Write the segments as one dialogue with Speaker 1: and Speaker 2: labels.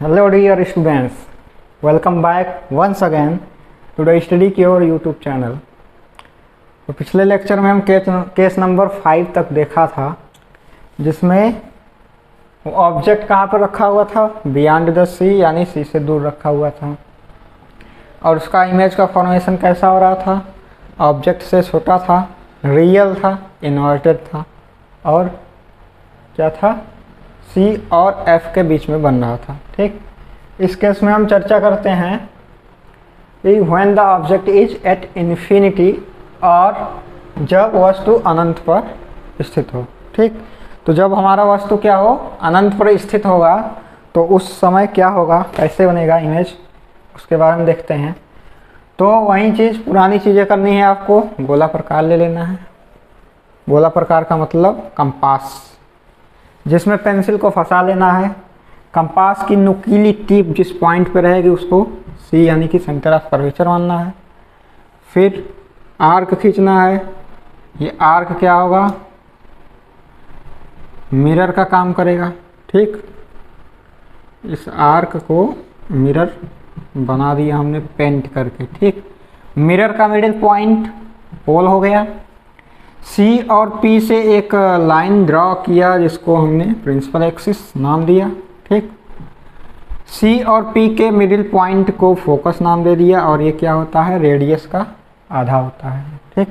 Speaker 1: Hello dear students, welcome back once again to the Study Cure YouTube channel। तो पिछले lecture में हम case number 5 तक देखा था, जिसमें ऑब्जेक्ट कहाँ पर रखा हुआ था, बियॉन्ड द सी यानी सी से दूर रखा हुआ था, और उसका इमेज का फॉर्मेशन कैसा हो रहा था, ऑब्जेक्ट से छोटा था, रियल था, इन्वर्टेड था, और क्या था, सी और एफ के बीच में बन रहा था। ठीक, इस केस में हम चर्चा करते हैं कि when the object is at infinity, और जब वस्तु अनंत पर स्थित हो। ठीक, तो जब हमारा वस्तु क्या हो, अनंत पर स्थित होगा, तो उस समय क्या होगा, कैसे बनेगा इमेज, उसके बारे में देखते हैं। तो वही चीज़, पुरानी चीज़ें करनी है आपको। गोला प्रकार ले लेना है। गोला प्रकार का मतलब कंपास, जिसमें पेंसिल को फंसा लेना है। कंपास की नुकीली टिप जिस पॉइंट पे रहेगी उसको सी यानी कि सेंटर ऑफ कर्वेचर मानना है। फिर आर्क खींचना है। ये आर्क क्या होगा, मिरर का काम करेगा। ठीक, इस आर्क को मिरर बना दिया हमने पेंट करके। ठीक, मिरर का मिडिल पॉइंट पोल हो गया। सी और पी से एक लाइन ड्रॉ किया जिसको हमने प्रिंसिपल एक्सिस नाम दिया। ठीक, सी और पी के मिडिल पॉइंट को फोकस नाम दे दिया, और ये क्या होता है, रेडियस का आधा होता है। ठीक,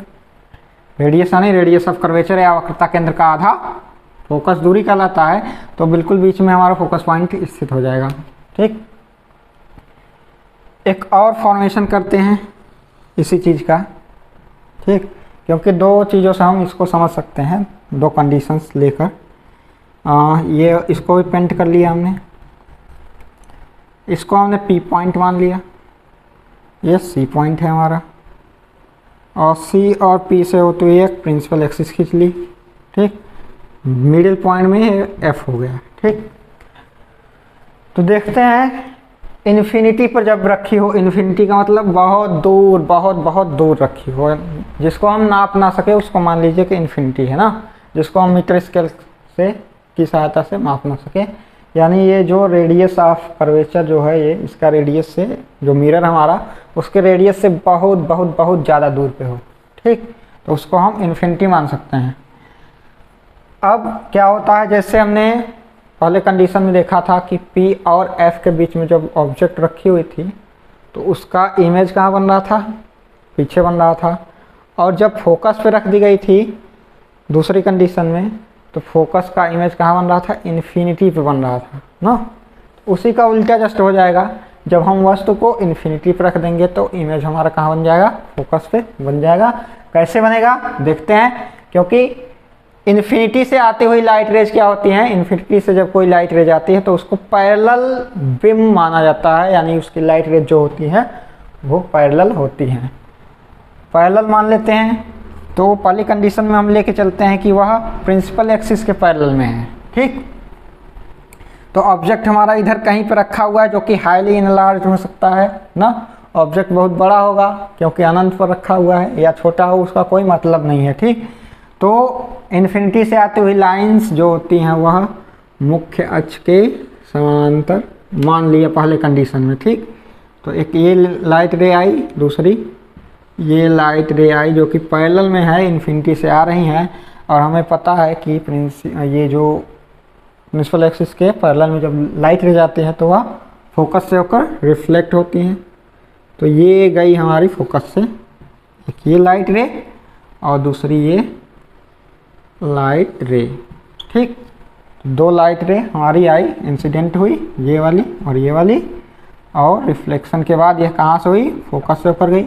Speaker 1: रेडियस यानी रेडियस ऑफ कर्वेचर या वक्रता केंद्र का आधा फोकस दूरी कहलाता है। तो बिल्कुल बीच में हमारा फोकस पॉइंट स्थित हो जाएगा। ठीक, एक और फॉर्मेशन करते हैं इसी चीज़ का। ठीक, क्योंकि दो चीज़ों से हम इसको समझ सकते हैं, दो कंडीशंस लेकर। ये इसको भी पेंट कर लिया हमने, इसको हमने पी पॉइंट मान लिया, ये सी पॉइंट है हमारा, और सी और पी से होते हुए एक प्रिंसिपल एक्सिस खींच ली। ठीक, मिडिल पॉइंट में एफ हो गया। ठीक, तो देखते हैं इन्फिनिटी पर जब रखी हो, इन्फिनिटी का मतलब बहुत दूर, बहुत बहुत दूर रखी हो, जिसको हम नाप ना सके उसको मान लीजिए कि इन्फिनिटी है ना, जिसको हम मीटर स्केल से की सहायता से माप ना सके। यानी ये जो रेडियस ऑफ कर्वेचर जो है, ये इसका रेडियस से, जो मिरर हमारा उसके रेडियस से बहुत बहुत बहुत ज़्यादा दूर पे हो। ठीक, तो उसको हम इन्फिनिटी मान सकते हैं। अब क्या होता है, जैसे हमने पहले कंडीशन में देखा था कि P और F के बीच में जब ऑब्जेक्ट रखी हुई थी तो उसका इमेज कहाँ बन रहा था, पीछे बन रहा था, और जब फोकस पे रख दी गई थी दूसरी कंडीशन में, तो फोकस का इमेज कहाँ बन रहा था, इन्फिनिटी पे बन रहा था ना। उसी का उल्टा जस्ट हो जाएगा, जब हम वस्तु को इन्फिनिटी पे रख देंगे तो इमेज हमारा कहाँ बन जाएगा, फोकस पे बन जाएगा। कैसे बनेगा देखते हैं, क्योंकि इन्फिनिटी से आती हुई लाइट रेज क्या होती हैं, इन्फिनिटी से जब कोई लाइट रेज आती है तो उसको पैरेलल बीम माना जाता है, यानी उसकी लाइट रेज जो होती है वो पैरेलल होती हैं, पैरेलल मान लेते हैं। तो पहली कंडीशन में हम लेके चलते हैं कि वह प्रिंसिपल एक्सिस के पैरेलल में है। ठीक, तो ऑब्जेक्ट हमारा इधर कहीं पर रखा हुआ है, जो कि हाईली इनलार्ज हो सकता है ना। ऑब्जेक्ट बहुत बड़ा होगा क्योंकि अनंत पर रखा हुआ है, या छोटा हो उसका कोई मतलब नहीं है। ठीक, तो इन्फिनिटी से आती हुई लाइंस जो होती हैं वह मुख्य अक्ष के समांतर मान लिया पहले कंडीशन में। ठीक, तो एक ये लाइट रे आई, दूसरी ये लाइट रे आई, जो कि पैरेलल में है, इन्फिनिटी से आ रही हैं, और हमें पता है कि ये जो प्रिंसिपल एक्सिस के पैरेलल में जब लाइट रे जाती है तो वह फोकस से होकर रिफ्लेक्ट होती हैं। तो ये गई हमारी फोकस से, एक ये लाइट रे और दूसरी ये लाइट रे। ठीक, दो लाइट रे हमारी आई, इंसिडेंट हुई, ये वाली और ये वाली, और रिफ्लेक्शन के बाद यह कहाँ से हुई, फोकस से ऊपर गई।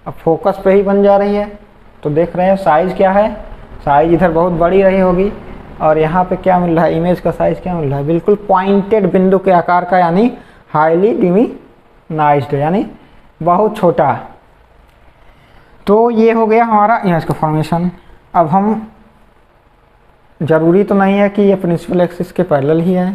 Speaker 1: अब फोकस पे ही बन जा रही है, तो देख रहे हैं साइज़ क्या है, साइज़ इधर बहुत बड़ी रही होगी, और यहाँ पे क्या मिल रहा है, इमेज का साइज़ क्या मिल रहा है, बिल्कुल पॉइंटेड बिंदु के आकार का, यानी हाईली डिमिनाइज्ड, यानी बहुत छोटा। तो ये हो गया हमारा इमेज का फॉर्मेशन। अब हम, ज़रूरी तो नहीं है कि ये प्रिंसिपल एक्सिस के पैरेलल ही है।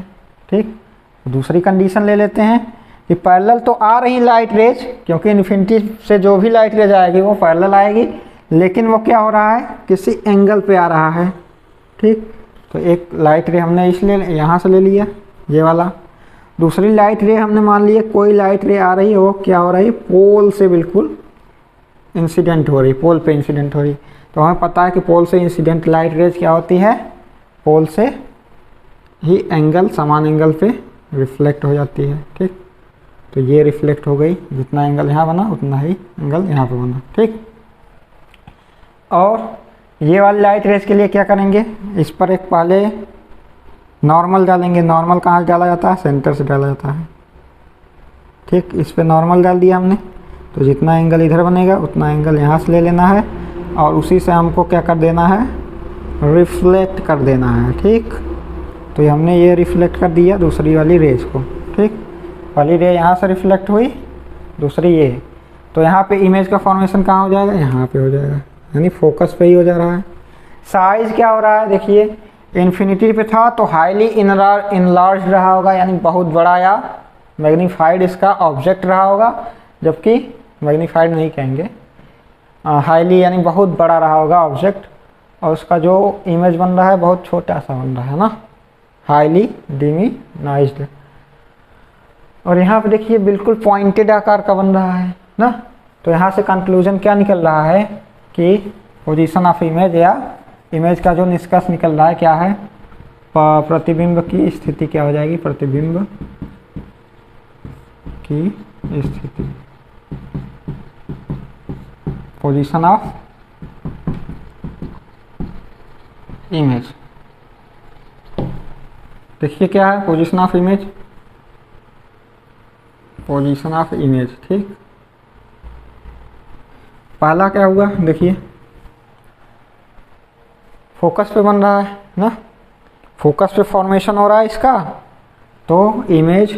Speaker 1: ठीक, दूसरी कंडीशन ले लेते हैं कि पैरेलल तो आ रही लाइट रेज, क्योंकि इन्फिनिटी से जो भी लाइट रेज आएगी वो पैरेलल आएगी, लेकिन वो क्या हो रहा है, किसी एंगल पे आ रहा है। ठीक, तो एक लाइट रे हमने इसलिए यहाँ से ले लिया, ये वाला, दूसरी लाइट रे हमने मान लिया कोई लाइट रे आ रही है, वो क्या हो रही है, पोल से बिल्कुल इंसिडेंट हो रही, पोल पे इंसिडेंट हो रही। तो हमें पता है कि पोल से इंसिडेंट लाइट रेज क्या होती है, पोल से ही एंगल समान एंगल पे रिफ्लेक्ट हो जाती है। ठीक, तो ये रिफ्लेक्ट हो गई, जितना एंगल यहाँ बना उतना ही एंगल यहाँ पे बना। ठीक, और ये वाली लाइट रेज के लिए क्या करेंगे, इस पर एक पहले नॉर्मल डालेंगे। नॉर्मल कहाँ से डाला जाता है, सेंटर से डाला जाता है। ठीक, इस पे नॉर्मल डाल दिया हमने, तो जितना एंगल इधर बनेगा उतना एंगल यहाँ से ले लेना है और उसी से हमको क्या कर देना है, रिफ्लेक्ट कर देना है। ठीक, तो हमने ये रिफ्लेक्ट कर दिया दूसरी वाली रेज को। ठीक, पहली रे यहाँ से रिफ्लेक्ट हुई, दूसरी ये, तो यहाँ पे इमेज का फॉर्मेशन कहाँ हो जाएगा, यहाँ पे हो जाएगा, यानी फोकस पे ही हो जा रहा है। साइज क्या हो रहा है, देखिए इन्फिनिटी पे था तो हाईली इनलार्ज रहा होगा, यानी बहुत बड़ा या मैग्नीफाइड इसका ऑब्जेक्ट रहा होगा, जबकि मैग्नीफाइड नहीं कहेंगे, हाईली यानी बहुत बड़ा रहा होगा ऑब्जेक्ट, और उसका जो इमेज बन रहा है बहुत छोटा सा बन रहा है ना, हाईली डिमिनाइज्ड। और यहाँ पे देखिए बिल्कुल पॉइंटेड आकार का बन रहा है ना। तो यहाँ से कंक्लूजन क्या निकल रहा है कि पोजीशन ऑफ इमेज या इमेज का जो निष्कर्ष निकल रहा है क्या है, प्रतिबिंब की स्थिति क्या हो जाएगी, प्रतिबिंब की स्थिति, पोजीशन ऑफ इमेज। देखिए क्या है position of image, position of image. ठीक, पहला क्या हुआ, देखिए फोकस पे बन रहा है ना, फोकस पे फॉर्मेशन हो रहा है इसका, तो image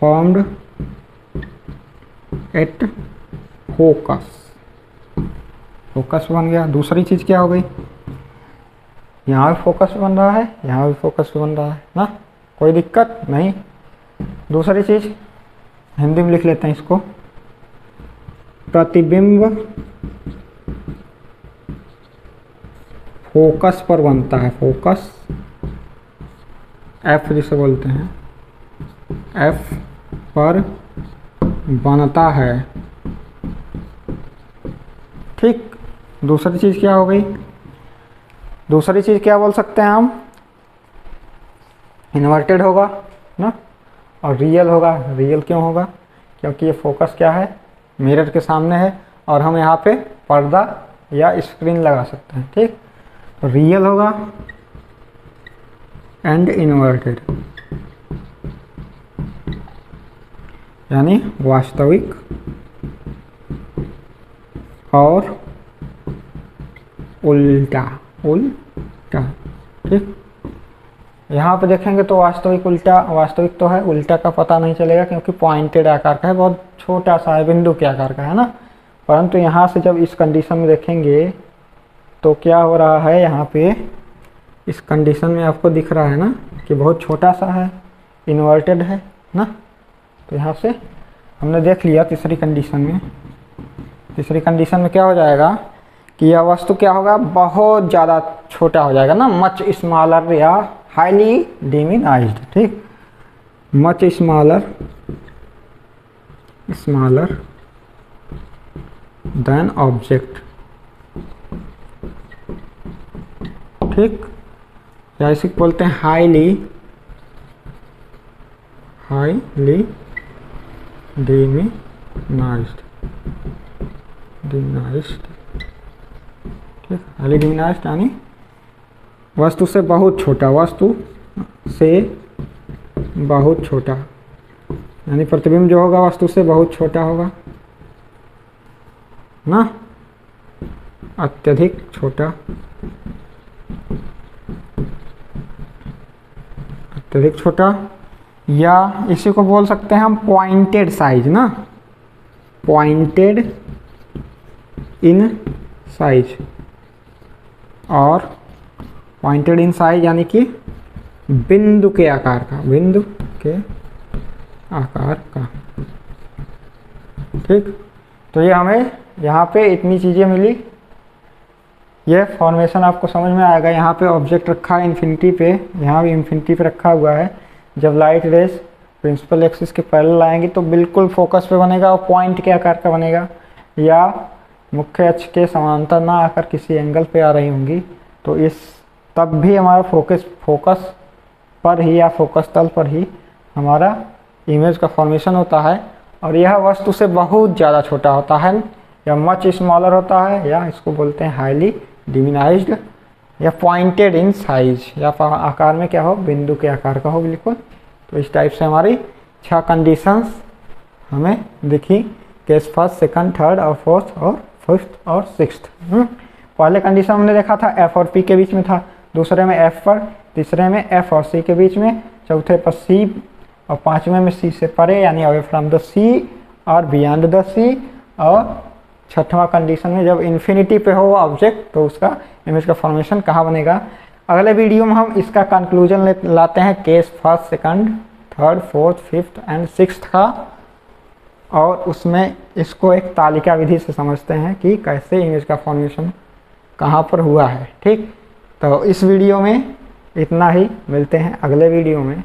Speaker 1: formed at focus, focus बन गया। दूसरी चीज़ क्या हो गई, यहाँ भी फोकस बन रहा है, यहाँ भी फोकस बन रहा है ना, कोई दिक्कत नहीं। दूसरी चीज़ हिंदी में लिख लेते हैं इसको, प्रतिबिंब फोकस पर बनता है, फोकस एफ जिसे बोलते हैं, एफ पर बनता है। ठीक, दूसरी चीज़ क्या हो गई, दूसरी चीज़ क्या बोल सकते हैं हम, इन्वर्टेड होगा ना, और रियल होगा। रियल क्यों होगा, क्योंकि ये फोकस क्या है, मिरर के सामने है, और हम यहाँ पे पर्दा या स्क्रीन लगा सकते हैं। ठीक, तो रियल होगा एंड इन्वर्टेड, यानी वास्तविक और उल्टा, उल्टा। ठीक, यहाँ पे देखेंगे तो वास्तविक उल्टा, वास्तविक तो है, उल्टा का पता नहीं चलेगा क्योंकि पॉइंटेड आकार का है, बहुत छोटा सा है, बिंदु के आकार का है ना। परंतु यहाँ से जब इस कंडीशन में देखेंगे तो क्या हो रहा है, यहाँ पे इस कंडीशन में आपको दिख रहा है ना कि बहुत छोटा सा है, इन्वर्टेड है ना। तो यहाँ से हमने देख लिया तीसरी कंडीशन में, तीसरी कंडीशन में क्या हो जाएगा कि यह वस्तु क्या होगा, बहुत ज़्यादा छोटा हो जाएगा ना, मच स्मॉलर या हाईली डिमिनाइज्ड। ठीक, much smaller, smaller than object. ठीक, या इसे बोलते हैं हाईली, हाईली डिमिनाइज्ड, डिमिनाइज्ड। ठीक, हाईली डिमिनाइज्ड यानी वस्तु से बहुत छोटा, वस्तु से बहुत छोटा, यानी प्रतिबिंब जो होगा वस्तु से बहुत छोटा होगा ना, अत्यधिक छोटा, अत्यधिक छोटा, या इसी को बोल सकते हैं हम पॉइंटेड साइज ना, पॉइंटेड इन साइज, और पॉइंटेड इन साइज यानी कि बिंदु के आकार का, बिंदु के आकार का। ठीक, तो ये हमें यहाँ पे इतनी चीज़ें मिली, ये फॉर्मेशन आपको समझ में आएगा। यहाँ पे ऑब्जेक्ट रखा है इन्फिनिटी पे, यहाँ भी इन्फिनिटी पे रखा हुआ है। जब लाइट रेस प्रिंसिपल एक्सिस के पैरेलल आएंगी तो बिल्कुल फोकस पे बनेगा और पॉइंट के आकार का बनेगा, या मुख्य अक्ष के समांतर ना आकर किसी एंगल पे आ रही होंगी, तो इस तब भी हमारा फोकस पर ही या फोकस तल पर ही हमारा इमेज का फॉर्मेशन होता है। और यह वस्तु से बहुत ज़्यादा छोटा होता है या मच स्मॉलर होता है, या इसको बोलते हैं हाईली डिमिनाइज्ड या पॉइंटेड इन साइज, या आकार में क्या हो, बिंदु के आकार का हो बिल्कुल। तो इस टाइप से हमारी 6 कंडीशंस हमें दिखी, केस फर्स्ट, सेकंड, थर्ड और फोर्थ और फिफ्थ और सिक्स्थ। पहले कंडीशन हमने देखा था एफ और पी के बीच में था, दूसरे में एफ पर, तीसरे में एफ और सी के बीच में, चौथे पर सी और पांचवें में सी से परे यानी अवे फ्रॉम द सी और बियॉन्ड द सी, और छठवां कंडीशन में जब इन्फिनिटी पे हो ऑब्जेक्ट तो उसका इमेज का फॉर्मेशन कहाँ बनेगा। अगले वीडियो में हम इसका कंक्लूजन लाते हैं case first, second, third, fourth, fifth and sixth का, और उसमें इसको एक तालिका विधि से समझते हैं कि कैसे इमेज का फॉर्मेशन कहाँ पर हुआ है। ठीक, तो इस वीडियो में इतना ही, मिलते हैं अगले वीडियो में,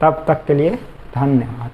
Speaker 1: तब तक के लिए धन्यवाद।